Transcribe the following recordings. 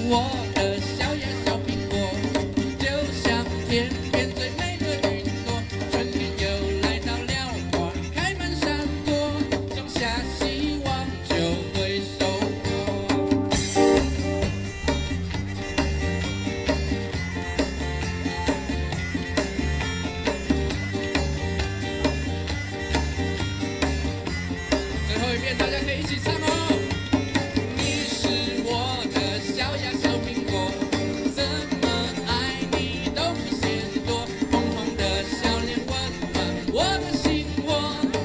我的小呀小苹果，就像天边最美的云朵。春天又来到了，花开满山坡，种下希望就会收获。最后一遍，大家可以一起唱哦。你是我的小呀小苹果，怎么爱你都不嫌多。红红的笑脸温暖我的心窝，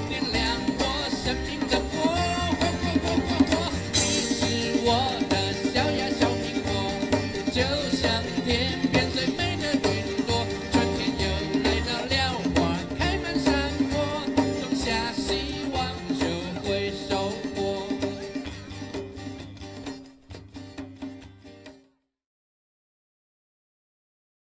点亮我生命的火。你是我的小呀小苹果，就像天边